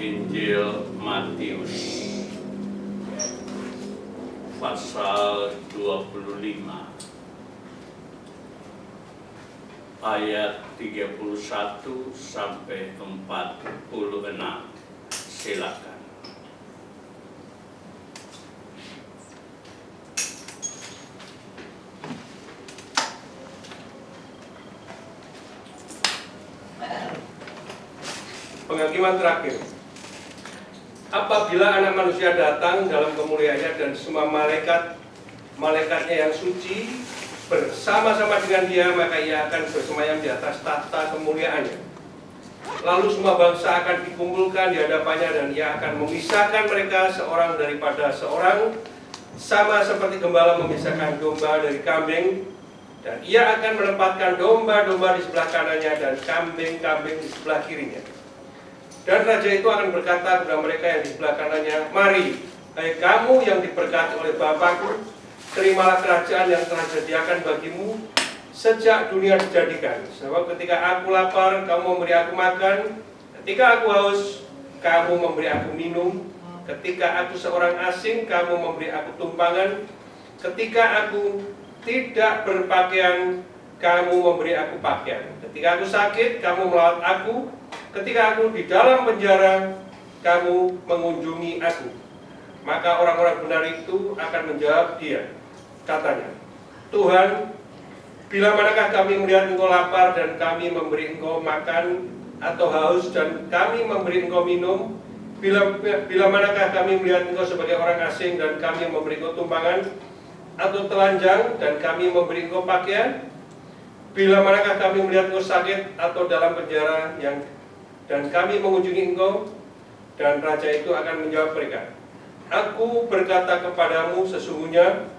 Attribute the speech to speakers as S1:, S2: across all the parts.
S1: Injil Matius pasal 25 ayat 31 sampai 46. Silakan.
S2: Penghakiman terakhir. Apabila Anak Manusia datang dalam kemuliaannya dan semua malaikatnya yang suci bersama-sama dengan Dia, maka Ia akan bersemayam di atas tahta kemuliaannya. Lalu semua bangsa akan dikumpulkan di hadapannya dan Ia akan memisahkan mereka seorang daripada seorang, sama seperti gembala memisahkan domba dari kambing. Dan Ia akan menempatkan domba-domba di sebelah kanannya dan kambing-kambing di sebelah kirinya. Dan Raja itu akan berkata kepada mereka yang di sebelah kanannya, "Mari, hai kamu yang diberkati oleh Bapa-Ku, terimalah kerajaan yang telah disediakan bagimu sejak dunia dijadikan. Sebab ketika aku lapar, kamu memberi aku makan. Ketika aku haus, kamu memberi aku minum. Ketika aku seorang asing, kamu memberi aku tumpangan. Ketika aku tidak berpakaian, kamu memberi aku pakaian. Ketika aku sakit, kamu merawat aku. Ketika aku di dalam penjara, kamu mengunjungi aku." Maka orang-orang benar itu akan menjawab Dia, katanya, "Tuhan, bila manakah kami melihat Engkau lapar dan kami memberi Engkau makan, atau haus dan kami memberi Engkau minum? Bila manakah kami melihat Engkau sebagai orang asing dan kami memberi Engkau tumpangan, atau telanjang dan kami memberi Engkau pakaian? Bila manakah kami melihat Engkau sakit atau dalam penjara dan kami mengunjungi Engkau?" Dan Raja itu akan menjawab mereka, "Aku berkata kepadamu, sesungguhnya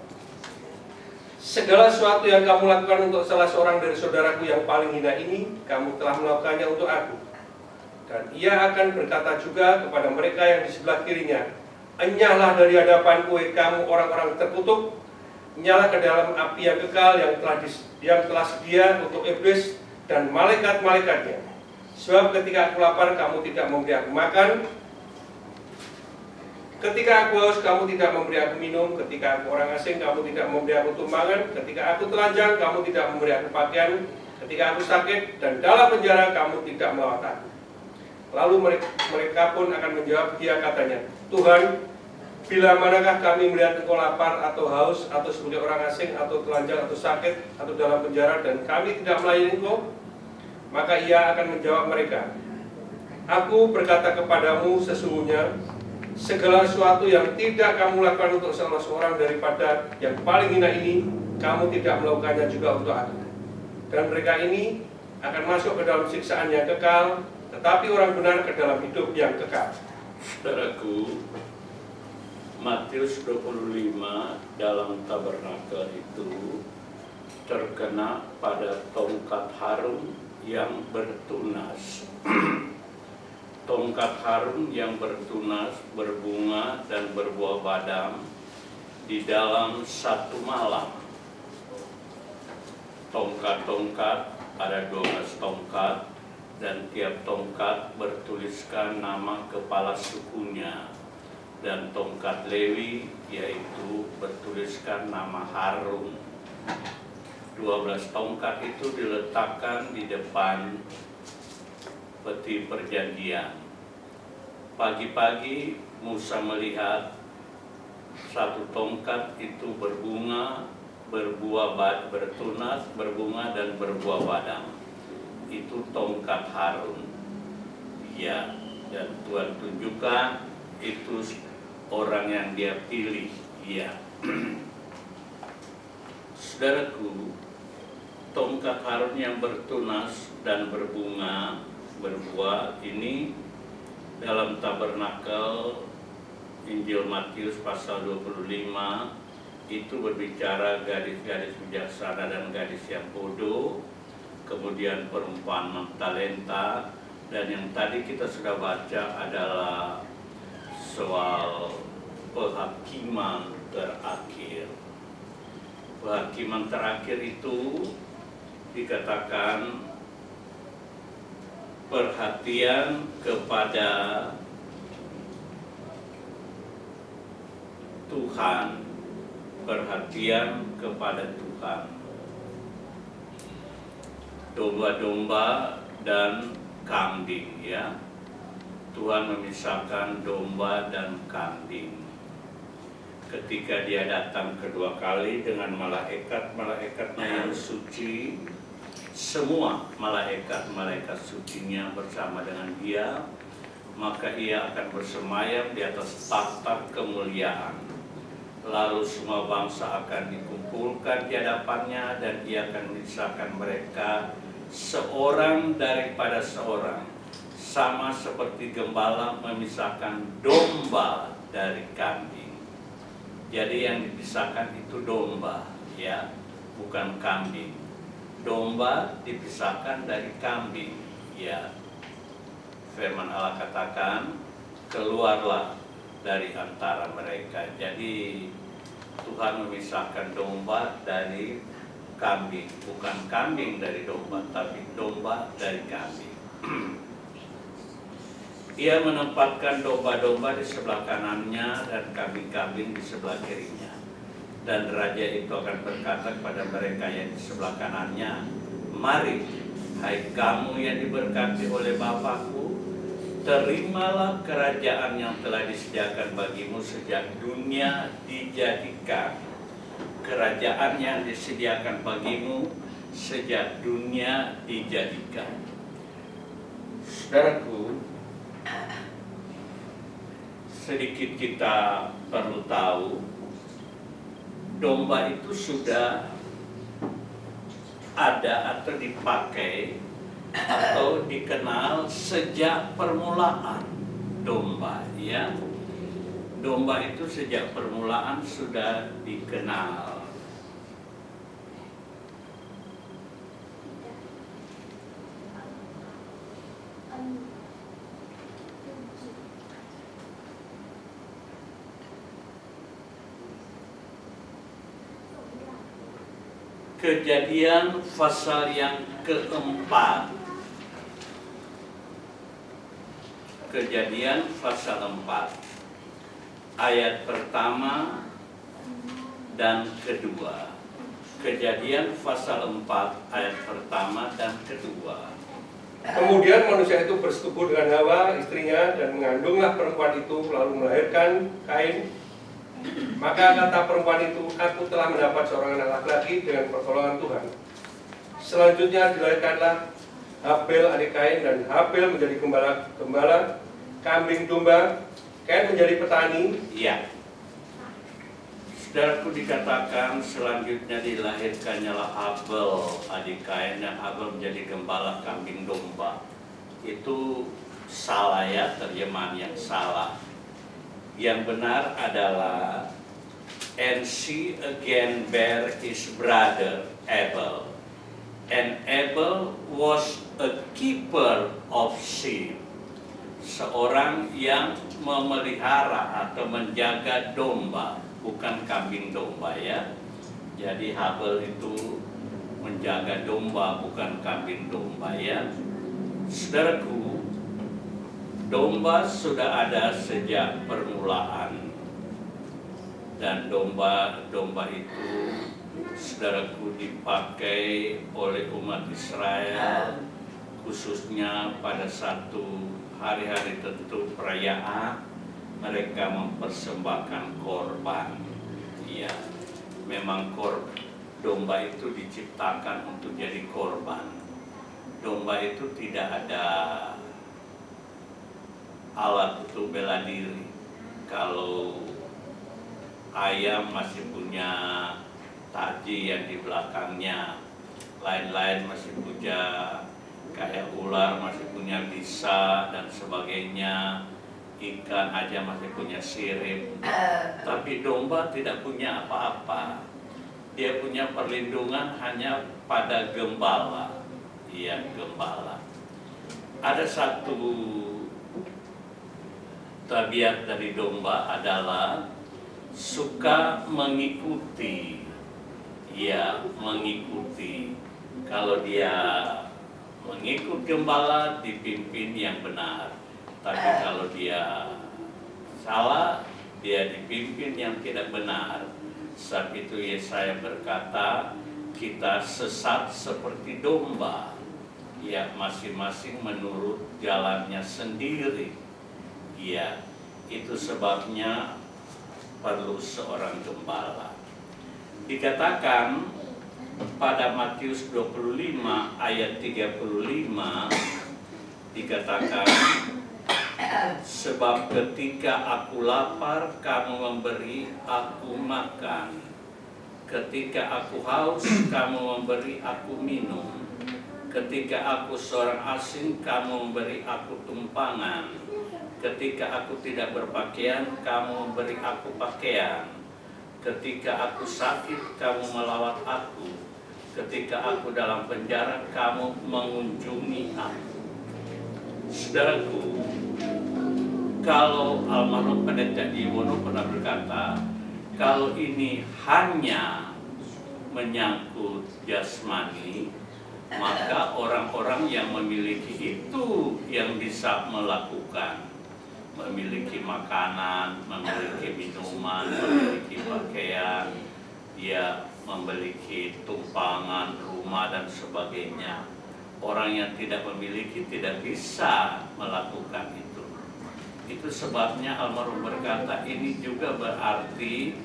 S2: segala sesuatu yang kamu lakukan untuk salah seorang dari saudaraku yang paling hina ini, kamu telah melakukannya untuk aku." Dan Ia akan berkata juga kepada mereka yang di sebelah kirinya, "Enyahlah dari hadapanku, kamu orang-orang terkutuk, nyala ke dalam api yang kekal yang telah sedia untuk iblis dan malaikat-malaikatnya. Sebab ketika aku lapar, kamu tidak memberi aku makan. Ketika aku haus, kamu tidak memberi aku minum. Ketika aku orang asing, kamu tidak memberi aku tumpangan. Ketika aku telanjang, kamu tidak memberi aku pakaian. Ketika aku sakit dan dalam penjara, kamu tidak merawat aku." Lalu mereka pun akan menjawab Dia, katanya, "Tuhan, bila manakah kami melihat Engkau lapar atau haus, atau sebagai orang asing, atau telanjang, atau sakit, atau dalam penjara, dan kami tidak melayani Engkau?" Maka Ia akan menjawab mereka, "Aku berkata kepadamu, sesungguhnya segala sesuatu yang tidak kamu lakukan untuk salah seorang daripada yang paling hina ini, kamu tidak melakukannya juga untuk aku." Dan mereka ini akan masuk ke dalam siksaan yang kekal, tetapi orang benar ke dalam hidup yang kekal.
S1: Saudaraku, Matius 25 dalam tabernakel itu terkena pada tongkat Harun yang bertunas. Tongkat Harun yang bertunas, berbunga dan berbuah badam di dalam satu malam. Tongkat-tongkat, ada 12 tongkat, dan tiap tongkat bertuliskan nama kepala sukunya. Dan tongkat Lewi yaitu bertuliskan nama Harun. 12 tongkat itu diletakkan di depan peti perjanjian. Pagi-pagi Musa melihat satu tongkat itu berbunga, bertunas, berbunga dan berbuah badam. Itu tongkat Harun. Ya, dan Tuhan tunjukkan itu orang yang Dia pilih. Ya. Saudaraku, tongkat Harun yang bertunas dan berbunga, berbuah ini dalam tabernakel Injil Matius pasal 25 itu berbicara gadis-gadis bijaksana dan gadis yang bodoh, kemudian perumpamaan talenta, dan yang tadi kita sudah baca adalah soal penghakiman terakhir. Penghakiman terakhir itu dikatakan perhatian kepada Tuhan, perhatian kepada Tuhan. Domba-domba dan kambing, ya. Tuhan memisahkan domba dan kambing. Ketika dia datang kedua kali dengan malaikat-malaikatnya yang suci, semua malaikat-malaikat sucinya bersama dengan dia, maka ia akan bersemayam di atas takhta kemuliaan. Lalu semua bangsa akan dikumpulkan di hadapannya, dan ia akan memisahkan mereka seorang daripada seorang, sama seperti gembala memisahkan domba dari kambing. Jadi yang dipisahkan itu domba, ya, bukan kambing. Domba dipisahkan dari kambing, ya. Firman Allah katakan, keluarlah dari antara mereka. Jadi Tuhan memisahkan domba dari kambing, bukan kambing dari domba, tapi domba dari kambing. Ia menempatkan domba-domba di sebelah kanannya dan kambing-kambing di sebelah kirinya. Dan raja itu akan berkata kepada mereka yang di sebelah kanannya, mari, hai kamu yang diberkati oleh Bapakku, terimalah kerajaan yang telah disediakan bagimu sejak dunia dijadikan. Kerajaan yang disediakan bagimu sejak dunia dijadikan. Saudaraku, sedikit kita perlu tahu, domba itu sudah ada atau dipakai atau dikenal sejak permulaan domba, ya. Domba itu sejak permulaan sudah dikenal. Kejadian pasal yang keempat. Kejadian pasal 4 ayat pertama dan kedua. Kejadian pasal 4 ayat pertama dan kedua.
S2: Kemudian manusia itu bersetubuh dengan Hawa istrinya, dan mengandunglah perempuan itu, lalu melahirkan Kain. Maka kata perempuan itu, aku telah mendapat seorang anak laki-laki dengan pertolongan Tuhan. Selanjutnya dilahirkanlah Habel adik Kain, dan Habel menjadi gembala kambing domba, Kain menjadi petani.
S1: Ya. Saudaraku, dikatakan selanjutnya dilahirkannya Habel adik Kain, dan Habel menjadi gembala kambing domba. Itu salah, ya, terjemahan yang salah. Yang benar adalah, and she again bare his brother Abel, and Abel was a keeper of sheep, seorang yang memelihara atau menjaga domba, bukan kambing domba, ya. Jadi Habel itu menjaga domba, bukan kambing domba, ya. Saudaraku, domba sudah ada sejak permulaan, dan domba-domba itu, saudaraku, dipakai oleh umat Israel khususnya pada satu hari-hari tertentu perayaan. Mereka mempersembahkan korban. Ya, memang domba itu diciptakan untuk jadi korban. Domba itu tidak ada alat untuk bela diri. Kalau ayam masih punya taji yang di belakangnya, lain-lain masih punya, kayak ular masih punya bisa dan sebagainya, ikan aja masih punya sirip. Tapi domba tidak punya apa-apa. Dia punya perlindungan hanya pada gembala. Iya, gembala. Ada satu tabiat dari domba adalah suka mengikuti. Ya, mengikuti. Kalau dia mengikut gembala, dipimpin yang benar. Tapi kalau dia salah, dia dipimpin yang tidak benar. Sebab itu Yesaya berkata, kita sesat seperti domba, ya masing-masing menurut jalannya sendiri. Ya, itu sebabnya perlu seorang gembala. Dikatakan pada Matius 25 ayat 35, dikatakan, sebab ketika aku lapar, kamu memberi aku makan. Ketika aku haus, kamu memberi aku minum. Ketika aku seorang asing, kamu memberi aku tumpangan. Ketika aku tidak berpakaian, kamu memberi aku pakaian. Ketika aku sakit, kamu melawat aku. Ketika aku dalam penjara, kamu mengunjungi aku. Saudaraku, kalau almarhum Pendeta Iwono pernah berkata, kalau ini hanya menyangkut jasmani, maka orang-orang yang memiliki itu yang bisa melakukan, memiliki makanan, memiliki minuman, memiliki pakaian, ya memiliki tumpangan, rumah dan sebagainya. Orang yang tidak memiliki tidak bisa melakukan itu. Itu sebabnya almarhum berkata, ini juga berarti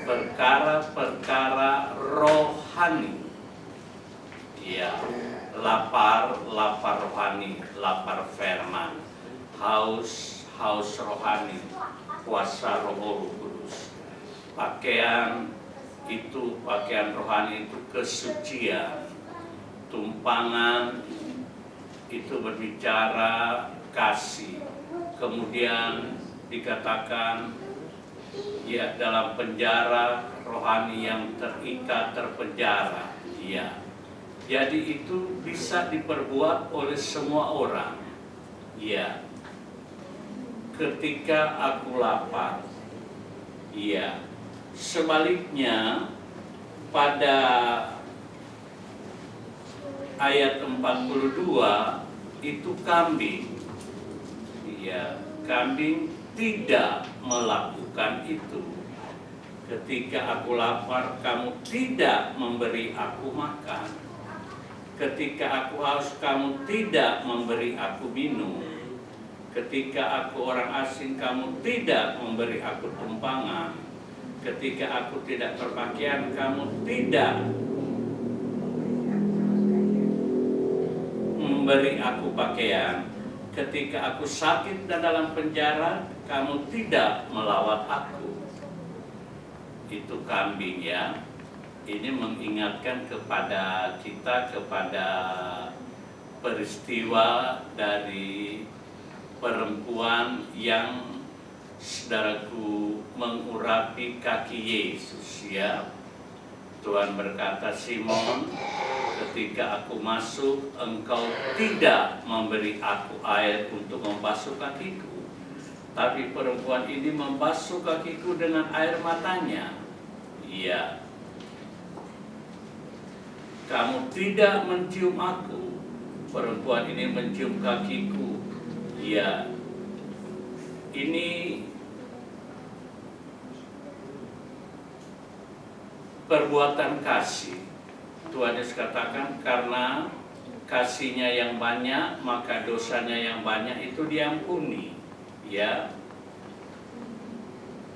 S1: perkara-perkara rohani. Ya, lapar rohani, lapar firman, haus rohani, puasa Roh Kudus. Pakaian itu, pakaian rohani itu kesucian. Tumpangan itu berbicara kasih. Kemudian dikatakan, ya dalam penjara rohani yang terikat, terpenjara. Ya, jadi itu bisa diperbuat oleh semua orang. Ya, ketika aku lapar. Ya, sebaliknya pada ayat 42 itu kambing. Ya, kambing tidak melakukan itu. Ketika aku lapar, kamu tidak memberi aku makan. Ketika aku haus, kamu tidak memberi aku minum. Ketika aku orang asing, kamu tidak memberi aku tumpangan. Ketika aku tidak berpakaian, kamu tidak memberi aku pakaian. Ketika aku sakit dan dalam penjara, kamu tidak melawat aku. Itu kambing, ya. Ini mengingatkan kepada kita kepada peristiwa dari perempuan yang, saudaraku, mengurapi kaki Yesus, ya. Tuhan berkata, Simon, ketika aku masuk, engkau tidak memberi aku air untuk membasuh kakiku. Tapi perempuan ini membasuh kakiku dengan air matanya. Iya. Kamu tidak mencium aku. Perempuan ini mencium kakiku. Iya. Ini perbuatan kasih. Tuhan Yesus katakan, karena kasihnya yang banyak, maka dosanya yang banyak itu diampuni. Ya,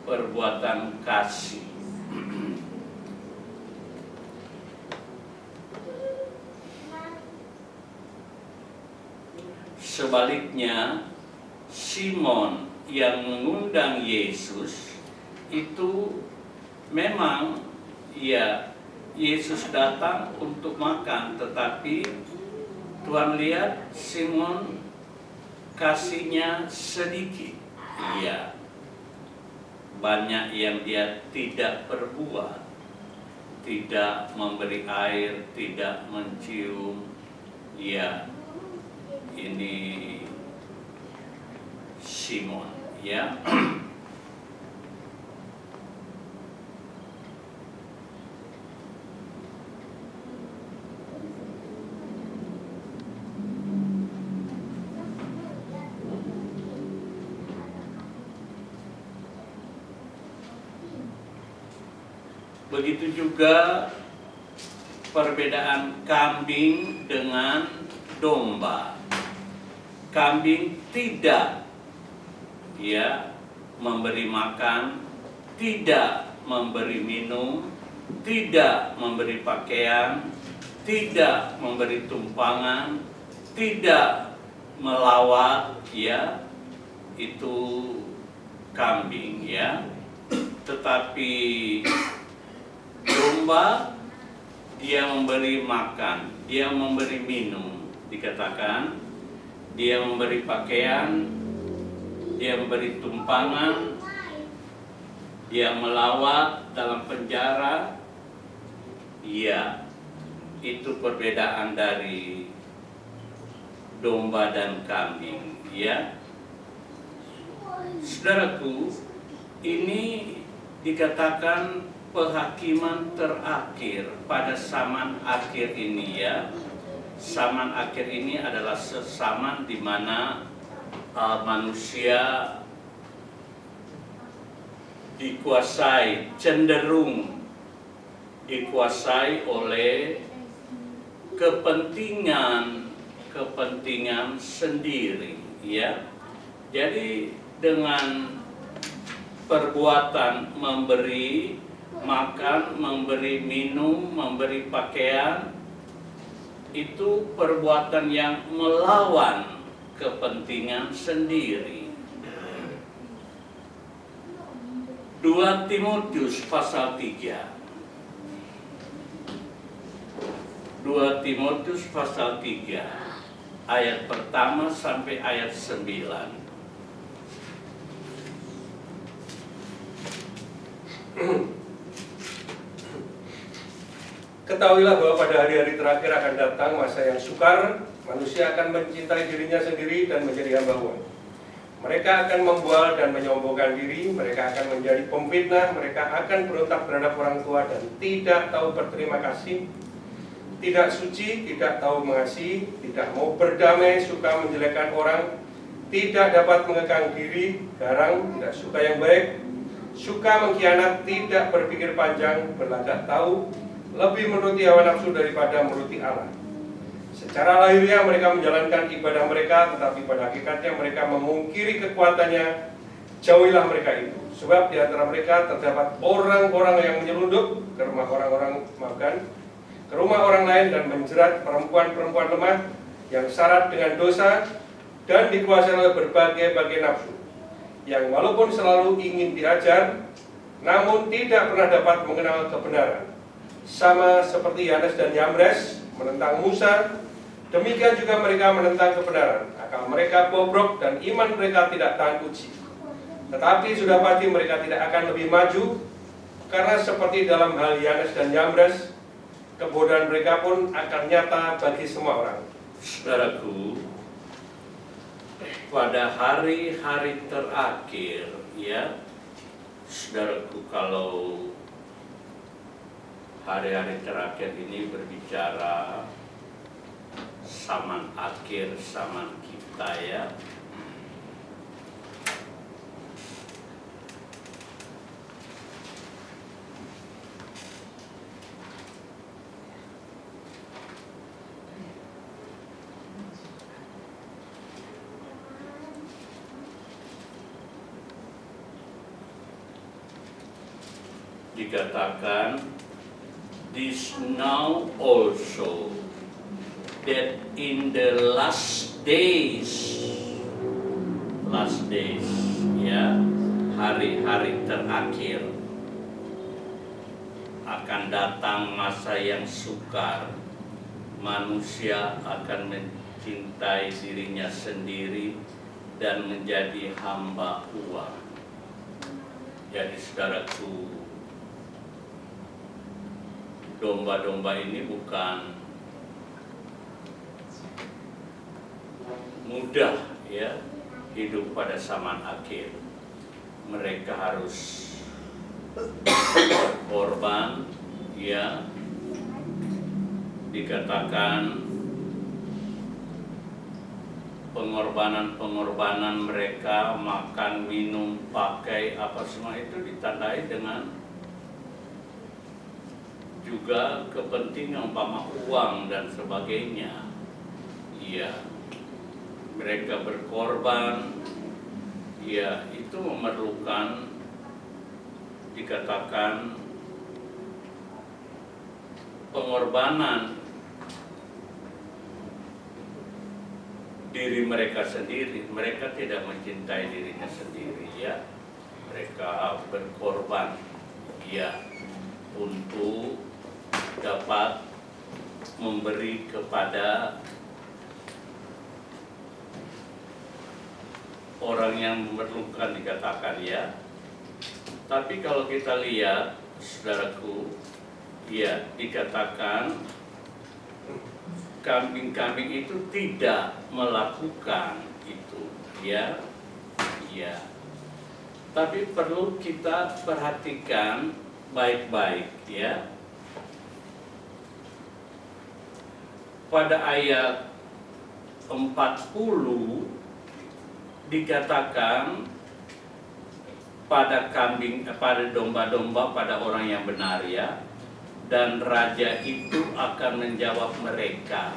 S1: perbuatan kasih. Sebaliknya, Simon yang mengundang Yesus itu memang, ya, Yesus datang untuk makan, tetapi Tuhan lihat Simon kasihnya sedikit. Iya, banyak yang dia tidak perbuat, tidak memberi air, tidak mencium. Ya, ini Simon, ya. Begitu juga perbedaan kambing dengan domba. Kambing tidak memberi makan, tidak memberi minum, tidak memberi pakaian, tidak memberi tumpangan, tidak melawat, itu kambing, tetapi domba dia memberi makan, dia memberi minum, dikatakan dia memberi pakaian, dia memberi tumpangan, dia melawat dalam penjara. Itu perbedaan dari domba dan kambing, Saudaraku, ini dikatakan penghakiman terakhir pada zaman akhir ini, Zaman akhir ini adalah zaman di mana manusia cenderung dikuasai oleh kepentingan sendiri, Jadi dengan perbuatan memberi makan, memberi minum, memberi pakaian, itu perbuatan yang melawan kepentingan sendiri. 2 Timotius pasal 3. 2 Timotius pasal 3 ayat pertama sampai ayat 9.
S2: Ketahuilah bahwa pada hari-hari terakhir akan datang masa yang sukar, manusia akan mencintai dirinya sendiri dan menjadi hamba uang. Mereka akan membual dan menyombongkan diri, mereka akan menjadi pemfitnah, mereka akan berontak terhadap orang tua dan tidak tahu berterima kasih, tidak suci, tidak tahu mengasihi, tidak mau berdamai, suka menjelekkan orang, tidak dapat mengekang diri, garang, tidak suka yang baik, suka mengkhianat, tidak berpikir panjang, berlagak tahu, lebih menuruti hawa nafsu daripada menuruti Allah. Secara lahiriah mereka menjalankan ibadah mereka, tetapi pada hakikatnya mereka memungkiri kekuatannya. Jauhilah mereka itu, sebab di antara mereka terdapat orang-orang yang menyelundup ke rumah ke rumah orang lain dan menjerat perempuan-perempuan lemah yang syarat dengan dosa dan dikuasai oleh berbagai nafsu, yang walaupun selalu ingin diajar, namun tidak pernah dapat mengenal kebenaran. Sama seperti Yanes dan Yambres menentang Musa, demikian juga mereka menentang kebenaran. Akal mereka bobrok dan iman mereka tidak tahan uji. Tetapi sudah pasti mereka tidak akan lebih maju, karena seperti dalam hal Yanes dan Yambres, kebodohan mereka pun akan nyata bagi semua orang.
S1: Saudaraku, pada hari-hari terakhir, saudaraku, kalau hari-hari terakhir ini berbicara zaman akhir, zaman kita, dikatakan, this now also, that in the last days, hari-hari terakhir, akan datang masa yang sukar. Manusia akan mencintai dirinya sendiri dan menjadi hamba uang. Jadi saudaraku, domba-domba ini bukan mudah hidup pada zaman akhir. Mereka harus korban, dikatakan pengorbanan mereka, makan, minum, pakai, apa semua itu ditandai dengan juga kepentingan umpama uang dan sebagainya. Ya, mereka berkorban, ya itu memerlukan dikatakan pengorbanan diri mereka sendiri. Mereka tidak mencintai dirinya sendiri, ya. Mereka berkorban, ya, untuk dapat memberi kepada orang yang memerlukan, dikatakan, ya. Tapi kalau kita lihat, saudaraku, ya, dikatakan kambing-kambing itu tidak melakukan itu, ya, ya. Tapi perlu kita perhatikan baik-baik, ya. Pada ayat 40 dikatakan pada domba-domba pada orang yang benar, ya. Dan raja itu akan menjawab mereka.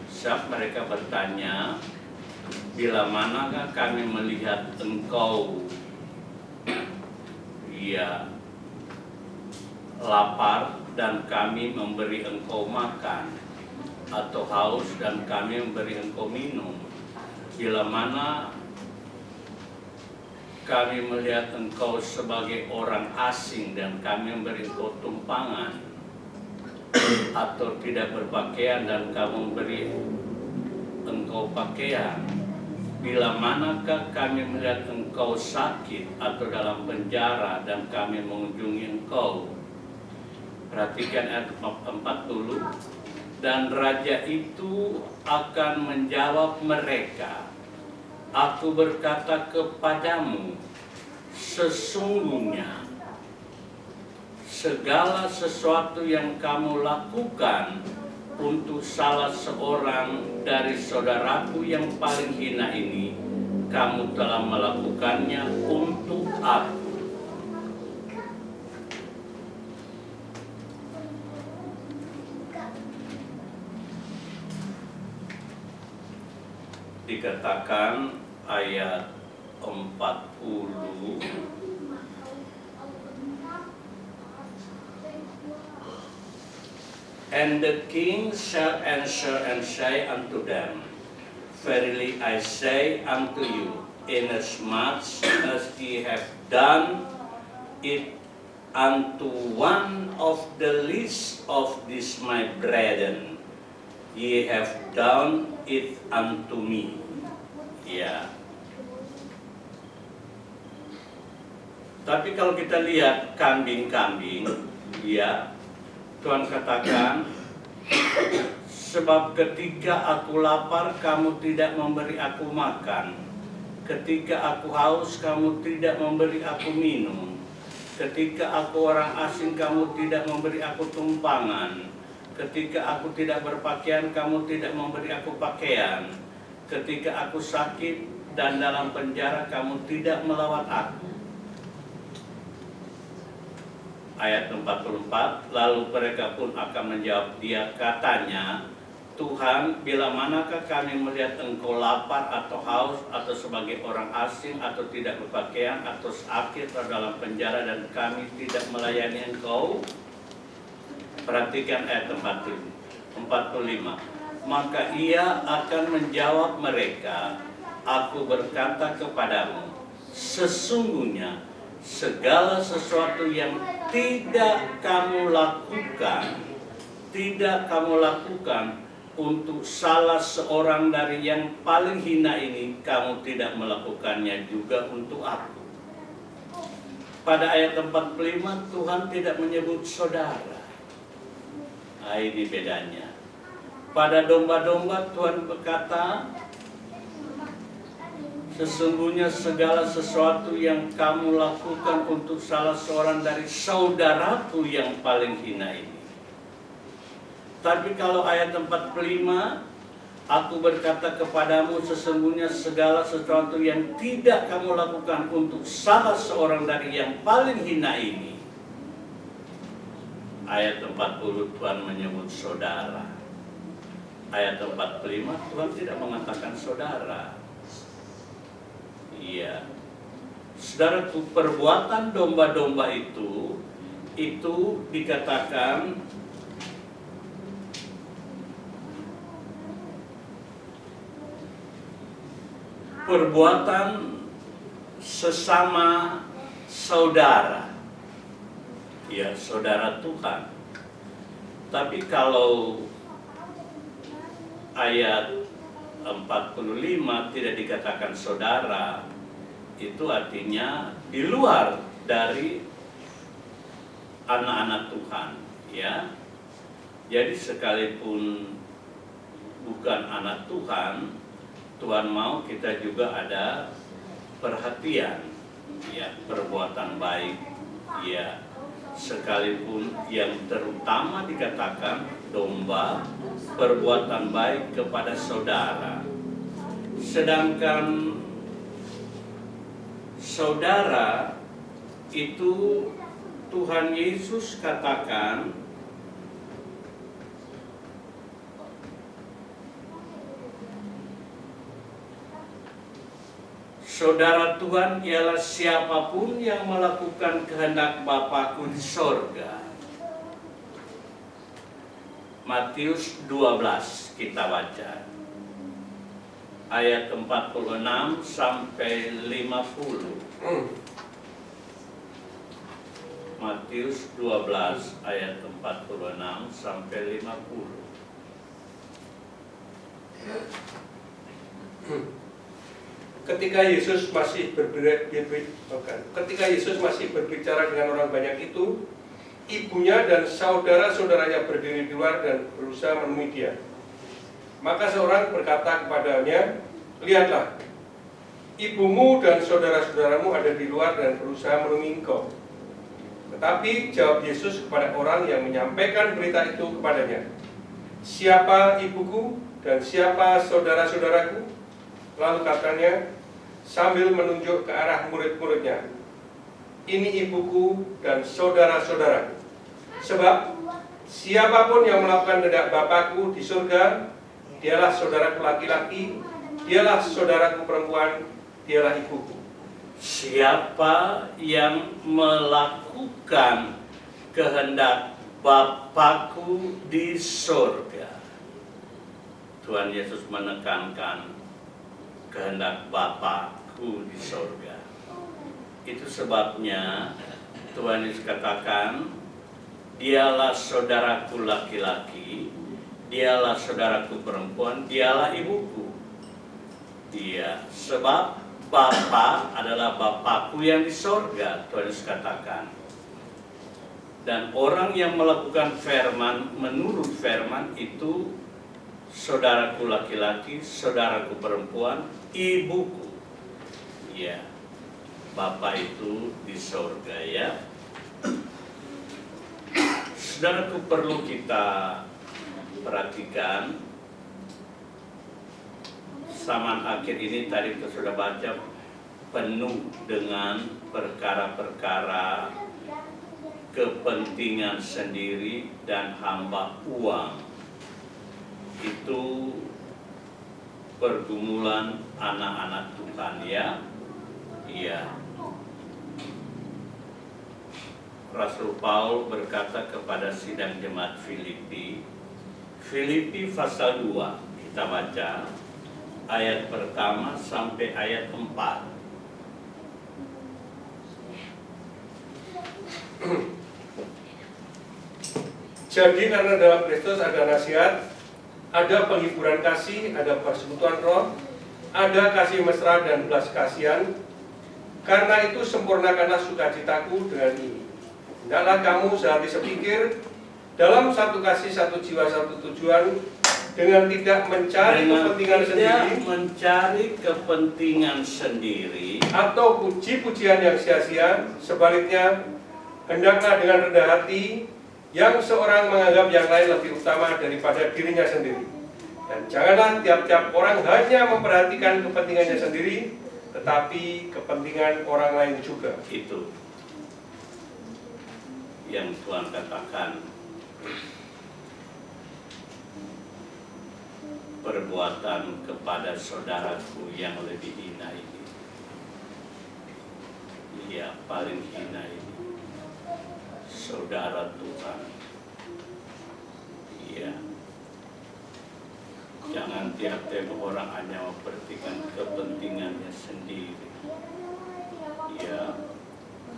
S1: Saat mereka bertanya, bila manakah kami melihat engkau, ya, lapar dan kami memberi engkau makan, atau haus dan kami memberi engkau minum? Bila mana kami melihat engkau sebagai orang asing dan kami memberi engkau tumpangan, atau tidak berpakaian dan kamu beri engkau pakaian? Bila manakah kami melihat engkau sakit atau dalam penjara dan kami mengunjungi engkau? Perhatikan ayat 40. Dan raja itu akan menjawab mereka, aku berkata kepadamu, sesungguhnya segala sesuatu yang kamu lakukan untuk salah seorang dari saudaraku yang paling hina ini, kamu telah melakukannya untuk aku. Dikatakan ayat 40, and the king shall answer and say unto them, verily I say unto you, inasmuch as ye have done it unto one of the least of these my brethren, ye have done it unto me. Ya. Tapi kalau kita lihat kambing-kambing, ya, Tuhan katakan, sebab ketika aku lapar kamu tidak memberi aku makan, ketika aku haus kamu tidak memberi aku minum, ketika aku orang asing kamu tidak memberi aku tumpangan, ketika aku tidak berpakaian kamu tidak memberi aku pakaian, ketika aku sakit dan dalam penjara kamu tidak melawat aku. Ayat 44, lalu mereka pun akan menjawab dia, katanya, Tuhan, bila manakah kami melihat engkau lapar atau haus atau sebagai orang asing atau tidak berpakaian atau sakit atau dalam penjara dan kami tidak melayani engkau? Perhatikan ayat 45. Maka ia akan menjawab mereka, aku berkata kepadamu, sesungguhnya segala sesuatu yang tidak kamu lakukan untuk salah seorang dari yang paling hina ini, kamu tidak melakukannya juga untuk aku. Pada ayat 45 Tuhan tidak menyebut saudara. Nah, ini bedanya. Pada domba-domba Tuhan berkata, sesungguhnya segala sesuatu yang kamu lakukan untuk salah seorang dari saudaraku yang paling hina ini. Tapi kalau ayat 45, aku berkata kepadamu, sesungguhnya segala sesuatu yang tidak kamu lakukan untuk salah seorang dari yang paling hina ini, ayat 40 Tuhan menyebut saudara. Ayat 45 Tuhan tidak mengatakan saudara. Iya. Saudaraku, perbuatan domba-domba itu dikatakan perbuatan sesama saudara. Ya, saudara Tuhan. Tapi kalau ayat 45 tidak dikatakan saudara, itu artinya di luar dari anak-anak Tuhan, ya. Jadi sekalipun bukan anak Tuhan, Tuhan mau kita juga ada perhatian, ya, perbuatan baik, ya. Sekalipun yang terutama dikatakan domba, perbuatan baik kepada saudara. Sedangkan saudara itu Tuhan Yesus katakan saudara Tuhan ialah siapapun yang melakukan kehendak Bapa-Ku di sorga. Matius 12 kita baca. Ayat 46 sampai 50. Matius 12 ayat 46 sampai 50.
S2: Ketika Yesus masih berbicara dengan orang banyak itu, ibunya dan saudara-saudaranya berdiri di luar dan berusaha menemui dia. Maka seorang berkata kepadanya, "Lihatlah, ibumu dan saudara-saudaramu ada di luar dan berusaha menemui engkau." Tetapi jawab Yesus kepada orang yang menyampaikan berita itu kepadanya, "Siapa ibuku dan siapa saudara-saudaraku?" Lalu katanya sambil menunjuk ke arah murid-muridnya, "Ini ibuku dan saudara-saudaraku. Sebab siapapun yang melakukan kehendak Bapa-Ku di surga, dialah saudaraku laki-laki, dialah saudaraku perempuan, dialah ibuku."
S1: Siapa yang melakukan kehendak Bapa-Ku di surga. Tuhan Yesus menekankan kehendak Bapa-Ku di surga. Itu sebabnya Tuhan Yesus katakan, dialah saudaraku laki-laki, dialah saudaraku perempuan, dialah ibuku. Dia, sebab Bapa adalah Bapa-Ku yang di surga, Tuhan Yesus katakan. Dan orang yang melakukan firman, menurut firman itu saudaraku laki-laki, saudaraku perempuan, ibuku. Ya, Bapa itu di surga, ya. Saudaraku, perlu kita perhatikan zaman akhir ini, tadi kita sudah baca, penuh dengan perkara-perkara kepentingan sendiri dan hamba uang. Itu pergumulan anak-anak Tuhan, ya. Iya. Rasul Paul berkata kepada sidang jemaat Filipi pasal 2, kita baca ayat pertama sampai ayat 4.
S2: Jadi karena dalam Kristus ada nasihat, ada penghiburan kasih, ada persekutuan roh, ada kasih mesra dan belas kasihan. Karena itu sempurnakanlah sukacitaku dengan ini. Hendaklah kamu sehati sepikir, dalam satu kasih, satu jiwa, satu tujuan, dengan tidak mencari kepentingan sendiri atau puji-pujian yang sia-sia. Sebaliknya, hendaklah dengan rendah hati, yang seorang menganggap yang lain lebih utama daripada dirinya sendiri. Dan janganlah tiap-tiap orang hanya memperhatikan kepentingannya sendiri, tetapi kepentingan orang lain juga.
S1: Itu yang Tuhan katakan perbuatan kepada saudaraku yang lebih hina ini, ya paling hina ini, saudara Tuhan, ya jangan tiap-tiap orang hanya memperhatikan kepentingannya sendiri, ya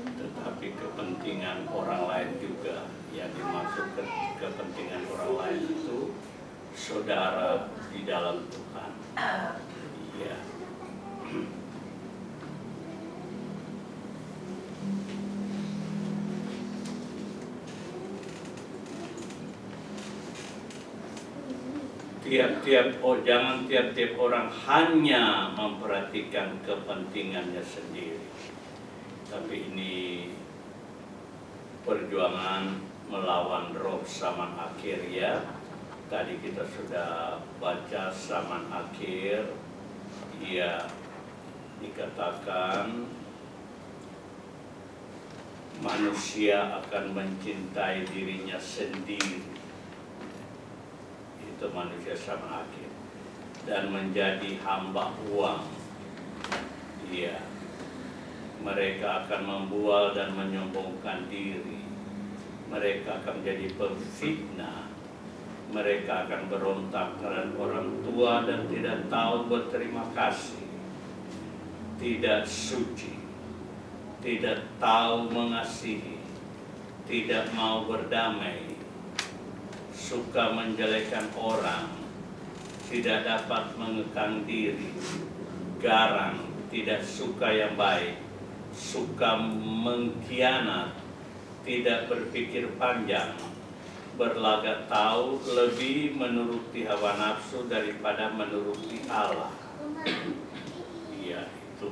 S1: tetapi kepentingan orang lain juga. Yang dimaksud kepentingan orang lain itu saudara di dalam Tuhan. Iya. Jangan tiap-tiap orang hanya memperhatikan kepentingannya sendiri. Tapi ini perjuangan melawan roh zaman akhir, ya. Tadi kita sudah baca zaman akhir, ya, dikatakan manusia akan mencintai dirinya sendiri. Itu manusia zaman akhir, dan menjadi hamba uang. Ya, mereka akan membual dan menyombongkan diri. Mereka akan menjadi pemfitnah. Mereka akan berontak terhadap orang tua dan tidak tahu berterima kasih. Tidak suci, tidak tahu mengasihi, tidak mau berdamai, suka menjelekkan orang, tidak dapat mengekang diri, garang, tidak suka yang baik, suka mengkhianat, tidak berpikir panjang, berlagak tahu, lebih menuruti hawa nafsu daripada menuruti Allah. Iya, itu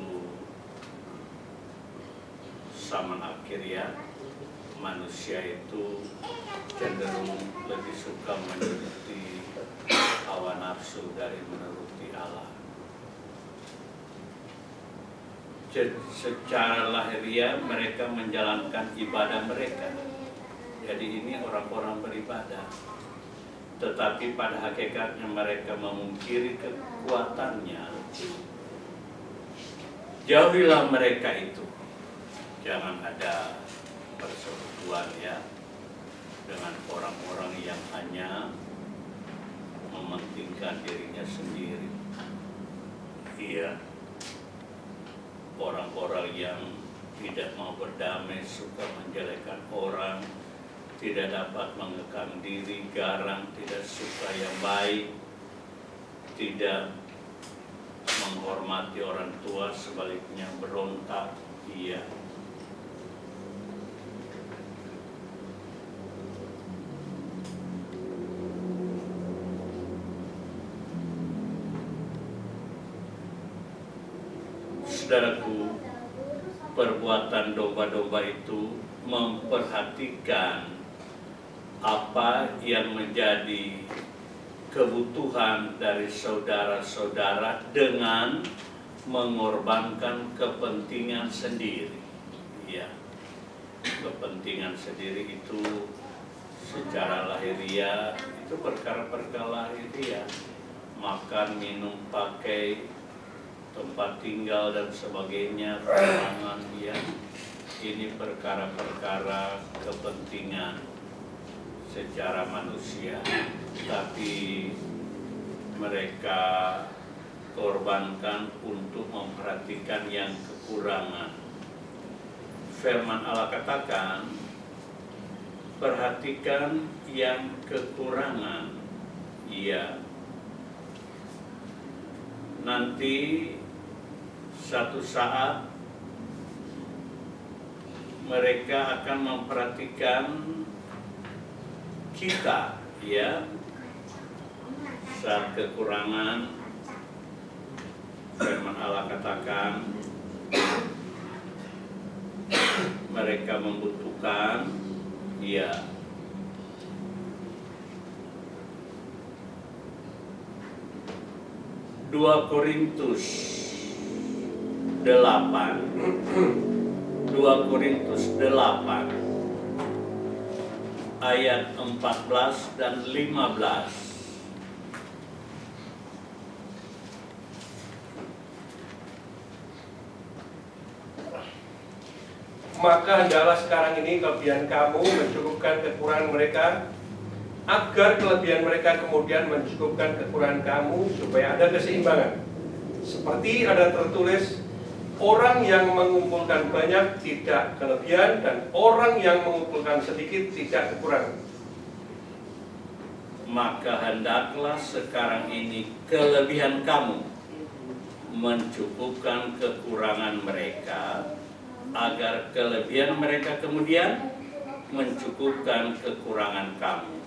S1: zaman akhir, ya. Manusia itu cenderung lebih suka menuruti hawa nafsu dari menuruti Allah. Secara lahiriah mereka menjalankan ibadah mereka. Jadi ini orang-orang beribadah. Tetapi pada hakikatnya mereka memungkiri kekuatannya. Jauhilah mereka itu. Jangan ada persekutuan, ya, dengan orang-orang yang hanya mementingkan dirinya sendiri. Iya. Orang-orang yang tidak mau berdamai, suka menjelekkan orang, tidak dapat mengekang diri, garang, tidak suka yang baik, tidak menghormati orang tua, sebaliknya berontak. Iya. Saudaraku, perbuatan domba-domba itu memperhatikan apa yang menjadi kebutuhan dari saudara-saudara dengan mengorbankan kepentingan sendiri. Ya, kepentingan sendiri itu secara lahiriah itu perkara-perkara lahiriah, makan, minum, pakai, tempat tinggal dan sebagainya, keuangan, ya. Ini perkara-perkara kepentingan secara manusia, tapi mereka korbankan untuk memperhatikan yang kekurangan. Firman Allah katakan, perhatikan yang kekurangan. Iya. Nanti satu saat mereka akan memperhatikan kita, ya, saat kekurangan. Firman Allah katakan mereka membutuhkan, ya, Dua Korintus 8 ayat ayat 14 dan 15.
S2: Maka hendaklah sekarang ini kelebihan kamu mencukupkan kekurangan mereka, agar kelebihan mereka kemudian mencukupkan kekurangan kamu, supaya ada keseimbangan. Seperti ada tertulis, orang yang mengumpulkan banyak tidak kelebihan, dan orang yang mengumpulkan sedikit tidak kekurangan.
S1: Maka hendaklah sekarang ini kelebihan kamu mencukupkan kekurangan mereka, agar kelebihan mereka kemudian mencukupkan kekurangan kamu,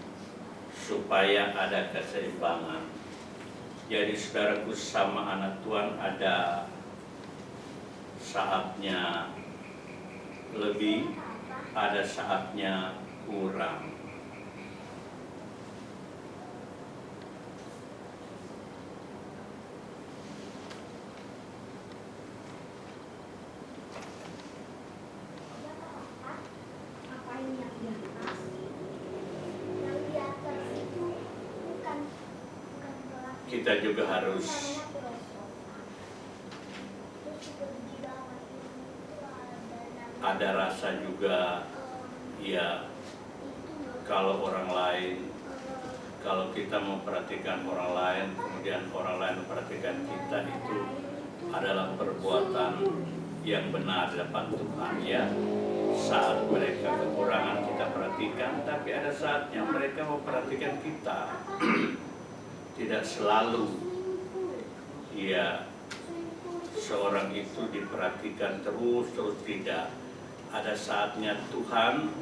S1: supaya ada keseimbangan. Jadi saudaraku sama anak Tuhan, ada saatnya lebih, ada saatnya kurang. Kita juga harus ada rasa juga, ya, kalau orang lain, kalau kita memperhatikan orang lain, kemudian orang lain memperhatikan kita, itu adalah perbuatan yang benar di depan Tuhan, ya. Saat mereka kekurangan kita perhatikan, tapi ada saatnya mereka memperhatikan kita. Tidak selalu, ya, seorang itu diperhatikan terus tidak. Ada saatnya Tuhan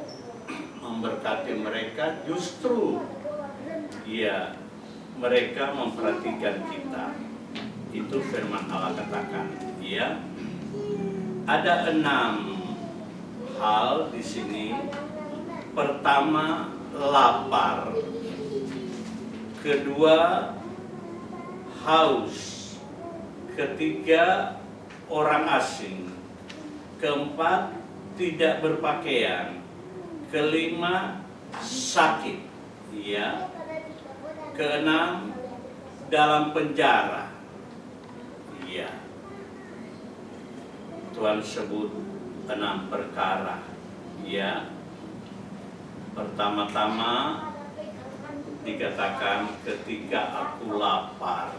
S1: memberkati mereka, justru, ya, mereka memperhatikan kita. Itu firman Allah katakan, ya. Ada 6 hal di sini. Pertama, lapar. Kedua, haus. Ketiga, orang asing. Keempat, tidak berpakaian. Kelima, sakit. Ya. Keenam, dalam penjara. Ya. Tuhan sebut 6 perkara. Ya. Pertama-tama dikatakan ketika aku lapar.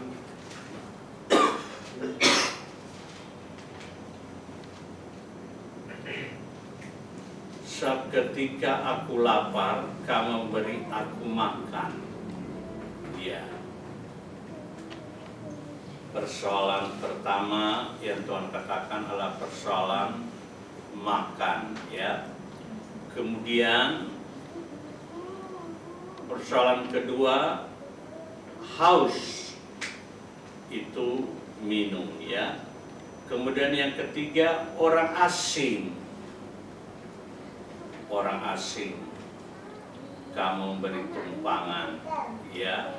S1: Sebab ketika aku lapar, kamu beri aku makan. Ya. Persoalan pertama yang Tuhan katakan adalah persoalan makan, ya. Kemudian persoalan kedua, haus, itu minum, ya. Kemudian yang ketiga, orang asing. Orang asing, kamu beri tumpangan, ya.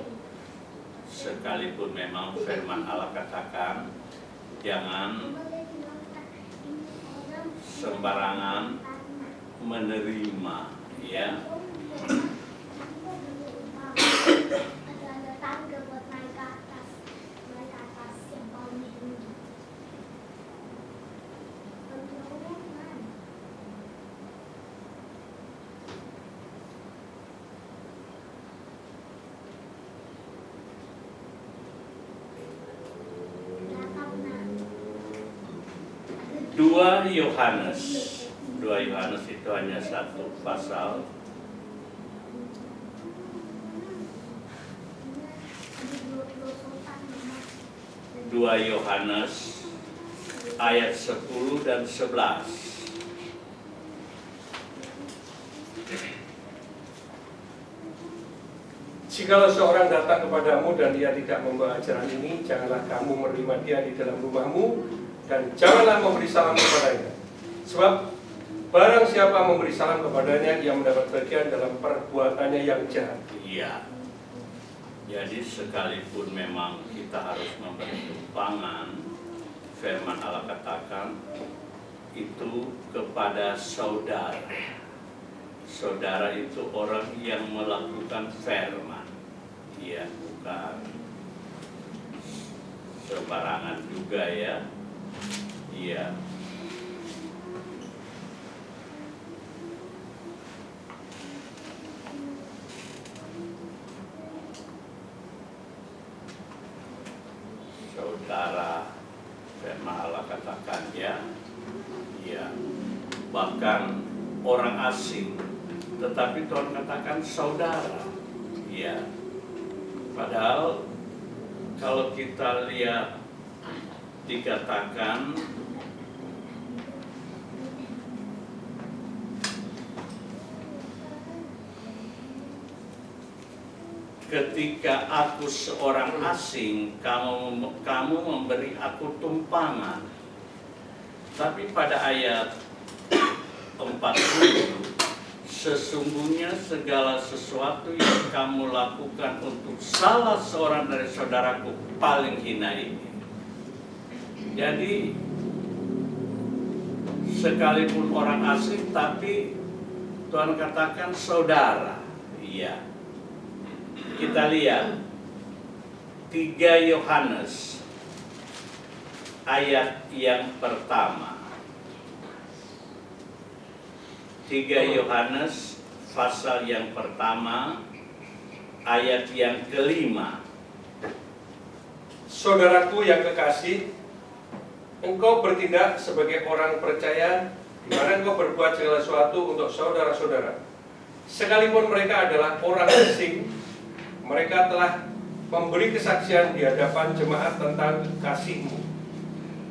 S1: Sekalipun memang firman Allah katakan jangan sembarangan menerima, ya. Dua Yohanes itu hanya 1 pasal. 2 Yohanes ayat 10 dan 11.
S2: Jikalau seorang datang kepadamu dan dia tidak membawa ajaran ini, janganlah kamu menerima dia di dalam rumahmu, dan janganlah memberi salam kepadanya. Sebab barang siapa memberi salam kepadanya, ia mendapat bagian dalam perbuatannya yang jahat.
S1: Iya. Jadi sekalipun memang kita harus memberi tumpangan, firman Allah katakan itu kepada saudara. saudara itu orang yang melakukan firman. Ya, bukan sembarangan juga ya. Iya. Saudara, firman Allah katakan ya, ya, bahkan orang asing, tetapi Tuhan katakan saudara, ya. Padahal kalau kita lihat dikatakan ketika aku seorang asing, kamu memberi aku tumpangan. Tapi pada ayat 40, sesungguhnya segala sesuatu yang kamu lakukan untuk salah seorang dari saudaraku paling hina ini. Jadi sekalipun orang asing, tapi Tuhan katakan saudara. Iya. Kita lihat 3 Yohanes ayat yang pertama. 3 Yohanes pasal yang pertama ayat yang kelima.
S2: Saudaraku yang kekasih, engkau bertindak sebagai orang percaya di mana engkau berbuat segala sesuatu untuk saudara-saudara. Sekalipun mereka adalah orang asing, mereka telah memberi kesaksian di hadapan jemaat tentang kasih-Mu.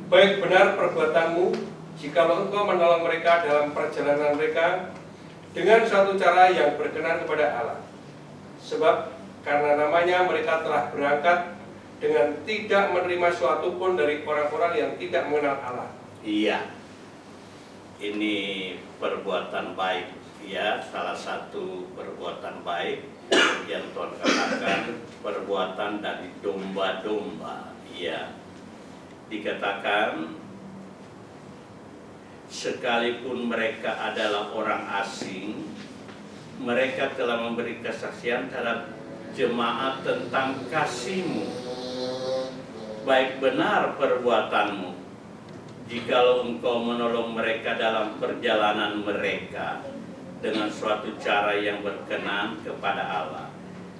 S2: Baik benar perbuatanmu, jikalau engkau menolong mereka dalam perjalanan mereka dengan suatu cara yang berkenan kepada Allah. Sebab karena namanya mereka telah berangkat dengan tidak menerima suatu pun dari orang-orang yang tidak mengenal Allah.
S1: Iya, ini perbuatan baik ya, salah satu perbuatan baik yang Tuhan katakan perbuatan dari domba-domba. Ya, dikatakan sekalipun mereka adalah orang asing, mereka telah memberi kesaksian terhadap jemaat tentang kasih-Mu. Baik benar perbuatanmu, jikalau engkau menolong mereka dalam perjalanan mereka dengan suatu cara yang berkenan kepada Allah.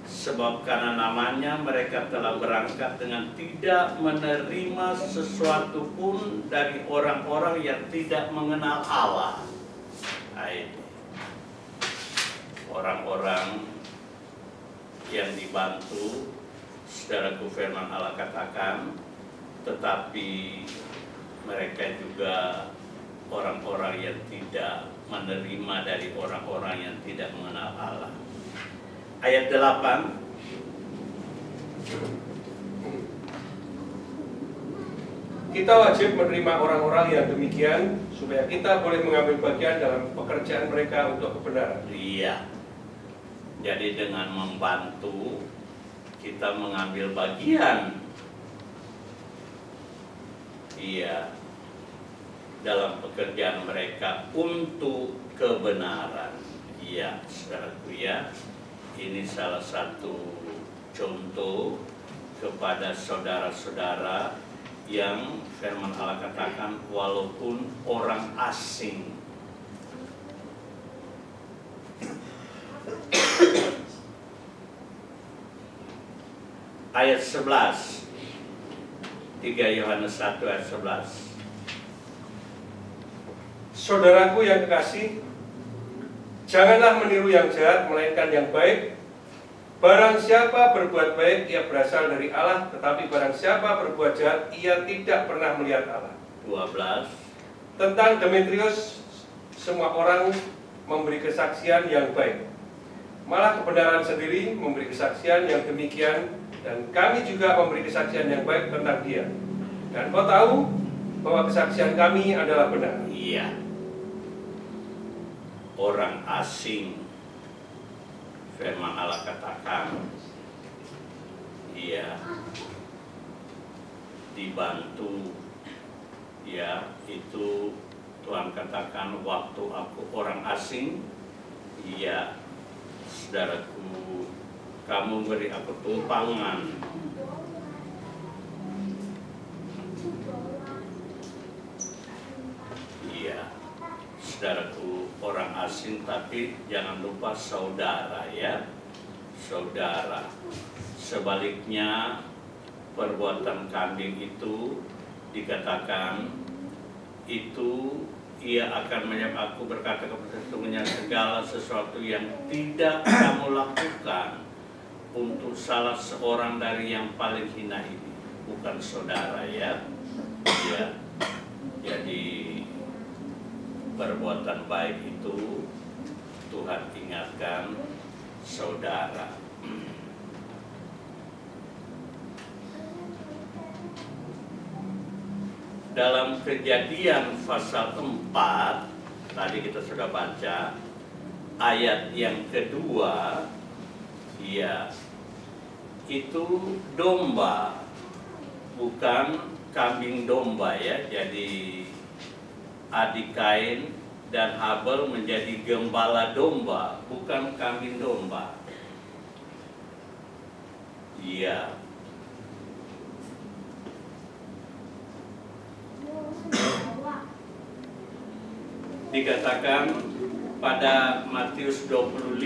S1: Sebab karena namanya mereka telah berangkat dengan tidak menerima sesuatu pun dari orang-orang yang tidak mengenal Allah. Nah, ini orang-orang yang dibantu, saudaraku, firman Allah katakan, tetapi mereka juga orang-orang yang tidak menerima dari orang-orang yang tidak mengenal Allah. Ayat 8.
S2: Kita wajib menerima orang-orang yang demikian supaya kita boleh mengambil bagian dalam pekerjaan mereka untuk kebenaran.
S1: Iya. Jadi dengan membantu kita mengambil bagian. Iya. Dalam pekerjaan mereka untuk kebenaran. Iya, saudaraku ya. Ini salah satu contoh kepada saudara-saudara yang firman Allah katakan walaupun orang asing. Ayat 11. 3 Yohanes 1 ayat 11.
S2: Saudaraku yang kekasih, janganlah meniru yang jahat, melainkan yang baik. Barang siapa berbuat baik, ia berasal dari Allah, tetapi barang siapa berbuat jahat, ia tidak pernah melihat Allah.
S1: 12.
S2: Tentang Demetrius, semua orang memberi kesaksian yang baik. Malah kebenaran sendiri memberi kesaksian yang demikian, dan kami juga memberi kesaksian yang baik tentang dia. Dan kau tahu bahwa kesaksian kami adalah benar.
S1: Iya. Orang asing, firman Allah katakan, iya, dibantu, ya, itu Tuhan katakan waktu aku orang asing, Iya, saudaraku, kamu beri aku tumpangan. Iya, saudaraku, orang asing, tapi jangan lupa saudara ya, saudara. Sebaliknya, perbuatan kambing itu dikatakan itu ia akan menyebabkan aku berkata kepada sesungguhnya segala sesuatu yang tidak kamu lakukan untuk salah seorang dari yang paling hina ini, bukan saudara ya. Ya. Jadi perbuatan baik itu Tuhan ingatkan saudara. Dalam Kejadian pasal 4, tadi kita sudah baca, ayat yang kedua, ya, itu domba, bukan kambing domba ya. Jadi adik Kain dan Habel menjadi gembala domba, bukan kambing domba. Iya. Dikatakan pada Matius 25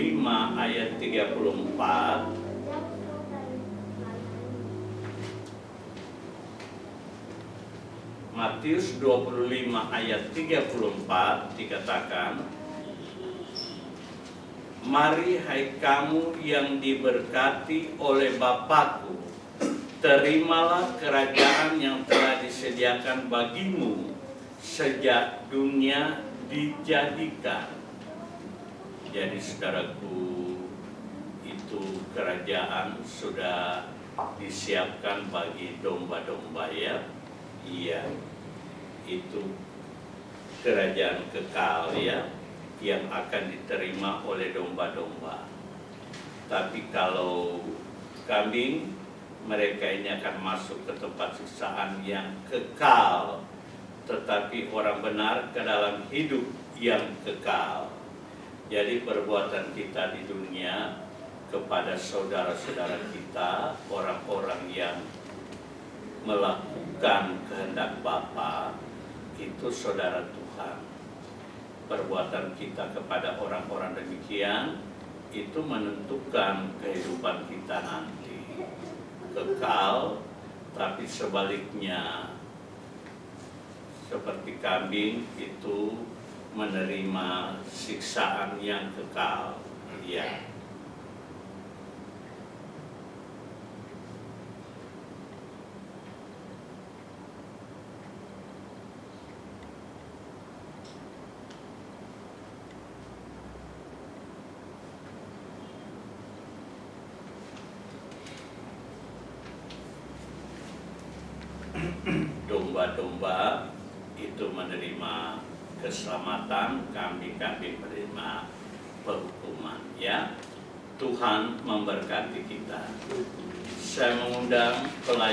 S1: ayat 34, Matius 25 ayat 34 dikatakan, mari hai kamu yang diberkati oleh Bapakku, terimalah kerajaan yang telah disediakan bagimu sejak dunia dijadikan. Jadi saudaraku, itu kerajaan sudah disiapkan bagi domba-domba ya. Iya, itu kerajaan kekal ya, yang akan diterima oleh domba-domba. Tapi kalau kambing, mereka ini akan masuk ke tempat siksaan yang kekal, tetapi orang benar ke dalam hidup yang kekal. Jadi perbuatan kita di dunia kepada saudara-saudara kita, orang-orang yang melakukan kehendak Bapa, itu saudara Tuhan. Perbuatan kita kepada orang-orang demikian itu menentukan kehidupan kita nanti kekal, tapi sebaliknya seperti kambing itu menerima siksaan yang kekal. Ya. Domba-domba itu menerima keselamatan, kambing-kambing menerima penghukuman ya. Tuhan memberkati kita. Saya mengundang pelayan